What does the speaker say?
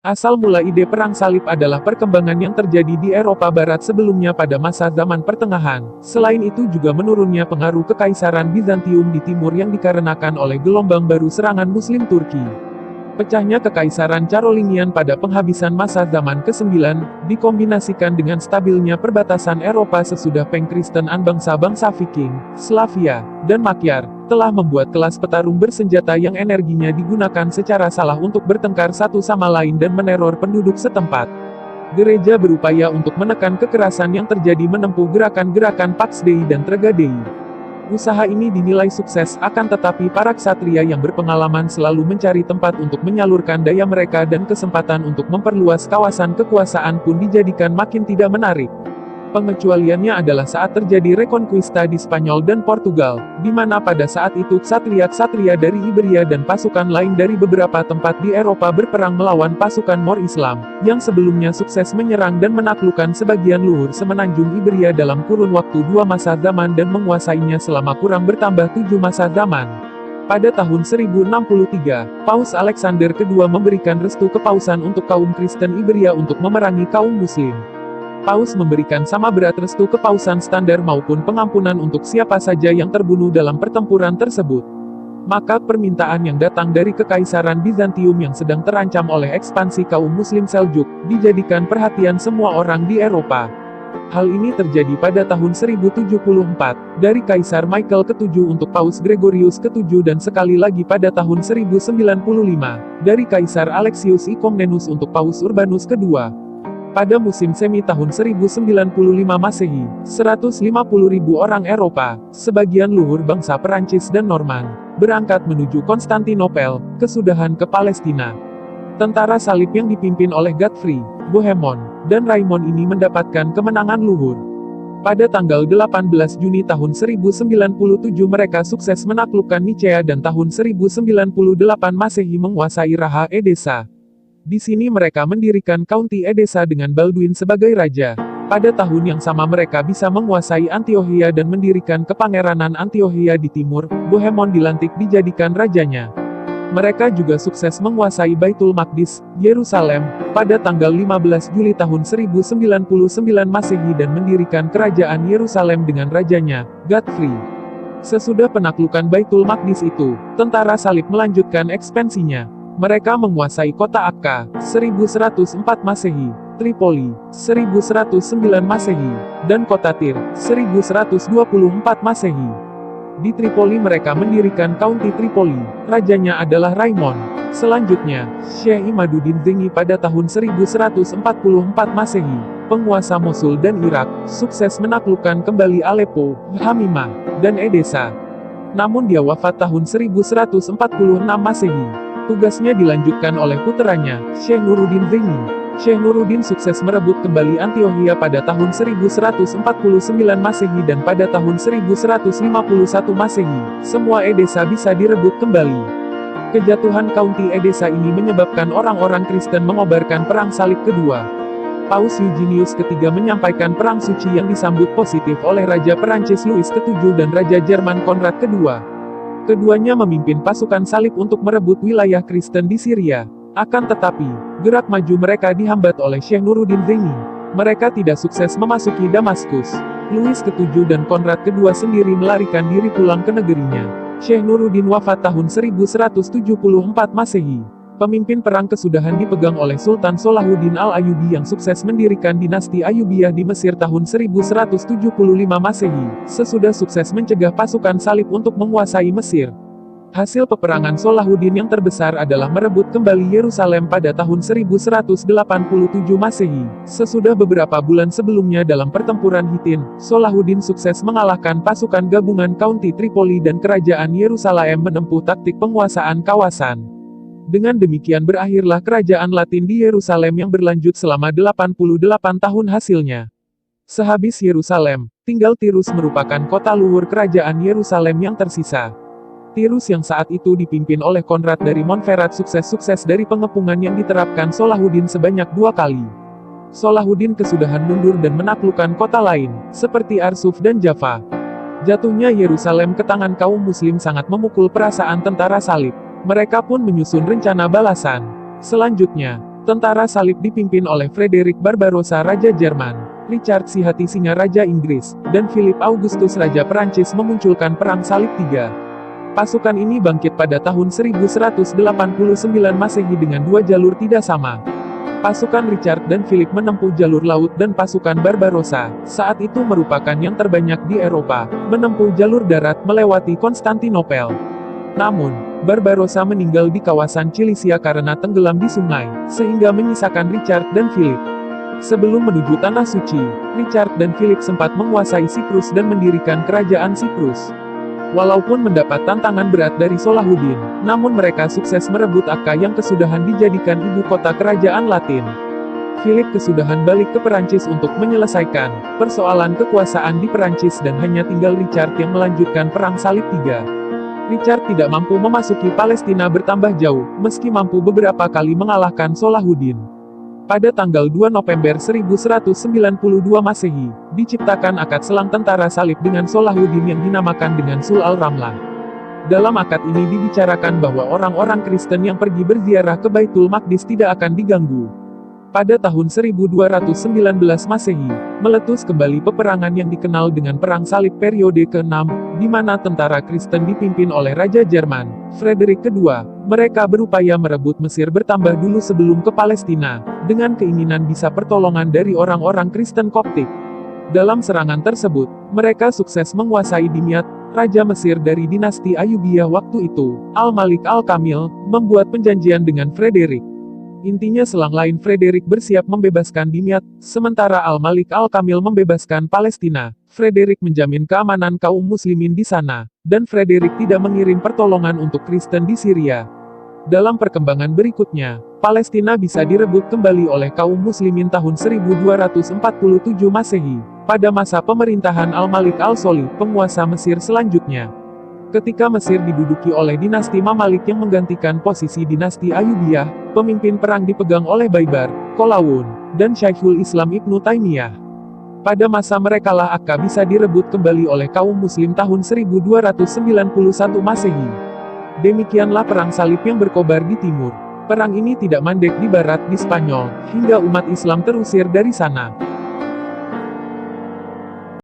Asal mula ide perang salib adalah perkembangan yang terjadi di Eropa Barat sebelumnya pada masa zaman pertengahan. Selain itu juga menurunnya pengaruh Kekaisaran Bizantium di timur yang dikarenakan oleh gelombang baru serangan Muslim Turki. Pecahnya Kekaisaran Carolingian pada penghabisan masa zaman ke-9, dikombinasikan dengan stabilnya perbatasan Eropa sesudah pengkristenan bangsa-bangsa Viking, Slavia, dan Magyar, telah membuat kelas petarung bersenjata yang energinya digunakan secara salah untuk bertengkar satu sama lain dan meneror penduduk setempat. Gereja berupaya untuk menekan kekerasan yang terjadi menempuh gerakan-gerakan Pax Dei dan Trega Dei. Usaha ini dinilai sukses, akan tetapi para ksatria yang berpengalaman selalu mencari tempat untuk menyalurkan daya mereka dan kesempatan untuk memperluas kawasan kekuasaan pun dijadikan makin tidak menarik. Pengecualiannya adalah saat terjadi Reconquista di Spanyol dan Portugal, di mana pada saat itu ksatria-ksatria dari Iberia dan pasukan lain dari beberapa tempat di Eropa berperang melawan pasukan Moor Islam, yang sebelumnya sukses menyerang dan menaklukkan sebagian luhur semenanjung Iberia dalam kurun waktu 2 masa zaman dan menguasainya selama kurang bertambah 7 masa zaman. Pada tahun 1063, Paus Alexander II memberikan restu kepausan untuk kaum Kristen Iberia untuk memerangi kaum Muslim. Paus memberikan sama berat restu kepausan standar maupun pengampunan untuk siapa saja yang terbunuh dalam pertempuran tersebut. Maka permintaan yang datang dari Kekaisaran Bizantium yang sedang terancam oleh ekspansi kaum Muslim Seljuk, dijadikan perhatian semua orang di Eropa. Hal ini terjadi pada tahun 1074, dari Kaisar Michael ke-7 untuk Paus Gregorius ke-7 dan sekali lagi pada tahun 1095, dari Kaisar Alexius I Komnenus untuk Paus Urbanus II. Pada musim semi tahun 1095 Masehi, 150.000 orang Eropa, sebagian luhur bangsa Perancis dan Norman, berangkat menuju Konstantinopel, kesudahan ke Palestina. Tentara salib yang dipimpin oleh Godfrey, Bohemond, dan Raymond ini mendapatkan kemenangan luhur. Pada tanggal 18 Juni tahun 1097 mereka sukses menaklukkan Nicea dan tahun 1098 Masehi menguasai Raha Edessa. Di sini mereka mendirikan County Edessa dengan Balduin sebagai raja. Pada tahun yang sama mereka bisa menguasai Antiochia dan mendirikan Kepangeranan Antiochia di timur. Bohemond dilantik dijadikan rajanya. Mereka juga sukses menguasai Baitul Maqdis, Yerusalem, pada tanggal 15 Juli tahun 1099 Masehi dan mendirikan kerajaan Yerusalem dengan rajanya, Godfrey. Sesudah penaklukan Baitul Maqdis itu, tentara salib melanjutkan ekspansinya. Mereka menguasai kota Akka, 1104 Masehi, Tripoli, 1109 Masehi, dan kota Tir, 1124 Masehi. Di Tripoli mereka mendirikan County Tripoli, rajanya adalah Raymond. Selanjutnya, Syekh Imaduddin Zengi pada tahun 1144 Masehi, penguasa Mosul dan Irak, sukses menaklukkan kembali Aleppo, Hamimah, dan Edessa. Namun dia wafat tahun 1146 Masehi. Tugasnya dilanjutkan oleh puteranya, Syekh Nuruddin Zengi. Syekh Nuruddin sukses merebut kembali Antiochia pada tahun 1149 Masehi dan pada tahun 1151 Masehi, semua Edessa bisa direbut kembali. Kejatuhan County Edessa ini menyebabkan orang-orang Kristen mengobarkan perang salib kedua. Paus Eugenius III menyampaikan perang suci yang disambut positif oleh Raja Perancis Louis ke-7 dan Raja Jerman Konrad II. Keduanya memimpin pasukan salib untuk merebut wilayah Kristen di Syria. Akan tetapi, gerak maju mereka dihambat oleh Syekh Nuruddin Zengi. Mereka tidak sukses memasuki Damaskus. Louis ke-7 dan Konrad II sendiri melarikan diri pulang ke negerinya. Syekh Nuruddin wafat tahun 1174 Masehi. Pemimpin perang kesudahan dipegang oleh Sultan Salahuddin Al-Ayyubi yang sukses mendirikan dinasti Ayyubiyah di Mesir tahun 1175 Masehi, sesudah sukses mencegah pasukan salib untuk menguasai Mesir. Hasil peperangan Salahuddin yang terbesar adalah merebut kembali Yerusalem pada tahun 1187 Masehi. Sesudah beberapa bulan sebelumnya dalam pertempuran Hittin, Salahuddin sukses mengalahkan pasukan gabungan County Tripoli dan kerajaan Yerusalem menempuh taktik penguasaan kawasan. Dengan demikian berakhirlah kerajaan Latin di Yerusalem yang berlanjut selama 88 tahun hasilnya. Sehabis Yerusalem, tinggal Tirus merupakan kota luhur kerajaan Yerusalem yang tersisa. Tirus yang saat itu dipimpin oleh Konrad dari Montferrat sukses dari pengepungan yang diterapkan Salahuddin sebanyak 2 kali. Salahuddin kesudahan mundur dan menaklukkan kota lain, seperti Arsuf dan Jaffa. Jatuhnya Yerusalem ke tangan kaum muslim sangat memukul perasaan tentara salib. Mereka pun menyusun rencana balasan. Selanjutnya, Tentara salib dipimpin oleh Frederick Barbarossa Raja Jerman, Richard si Hati Singa Raja Inggris, dan Philip Augustus Raja Perancis memunculkan Perang Salib III. Pasukan ini bangkit pada tahun 1189 Masehi dengan dua jalur tidak sama. Pasukan Richard dan Philip menempuh jalur laut dan pasukan Barbarossa, saat itu merupakan yang terbanyak di Eropa, menempuh jalur darat melewati Konstantinopel. Namun, Barbarossa meninggal di kawasan Cilisia karena tenggelam di sungai, sehingga menyisakan Richard dan Philip. Sebelum menuju Tanah Suci, Richard dan Philip sempat menguasai Siprus dan mendirikan kerajaan Siprus. Walaupun mendapat tantangan berat dari Salahuddin, namun mereka sukses merebut Akka yang kesudahan dijadikan ibu kota kerajaan Latin. Philip kesudahan balik ke Perancis untuk menyelesaikan persoalan kekuasaan di Perancis dan hanya tinggal Richard yang melanjutkan Perang Salib III. Richard tidak mampu memasuki Palestina bertambah jauh, meski mampu beberapa kali mengalahkan Salahuddin. Pada tanggal 2 November 1192 Masehi, diciptakan akad selang tentara salib dengan Salahuddin yang dinamakan dengan Sul al-Ramlah. Dalam akad ini dibicarakan bahwa orang-orang Kristen yang pergi berziarah ke Baitul Maqdis tidak akan diganggu. Pada tahun 1219 Masehi, meletus kembali peperangan yang dikenal dengan Perang Salib periode ke-6, di mana tentara Kristen dipimpin oleh Raja Jerman, Frederick II. Mereka berupaya merebut Mesir bertambah dulu sebelum ke Palestina, dengan keinginan bisa pertolongan dari orang-orang Kristen Koptik. Dalam serangan tersebut, mereka sukses menguasai Dimyat, Raja Mesir dari dinasti Ayyubiyah waktu itu. Al-Malik Al-Kamil membuat perjanjian dengan Frederick. Intinya selang lain Frederick bersiap membebaskan Dimyat, sementara Al-Malik Al-Kamil membebaskan Palestina. Frederick menjamin keamanan kaum muslimin di sana, dan Frederick tidak mengirim pertolongan untuk Kristen di Syria. Dalam perkembangan berikutnya, Palestina bisa direbut kembali oleh kaum muslimin tahun 1247 Masehi, pada masa pemerintahan Al-Malik Al-Solih, penguasa Mesir selanjutnya. Ketika Mesir diduduki oleh dinasti Mamalik yang menggantikan posisi dinasti Ayyubiyah, pemimpin perang dipegang oleh Baibar, Kolawun, dan Syekhul Islam Ibnu Taimiyah. Pada masa merekalah Akka bisa direbut kembali oleh kaum muslim tahun 1291 Masehi. Demikianlah Perang Salib yang berkobar di timur. Perang ini tidak mandek di barat di Spanyol, hingga umat Islam terusir dari sana.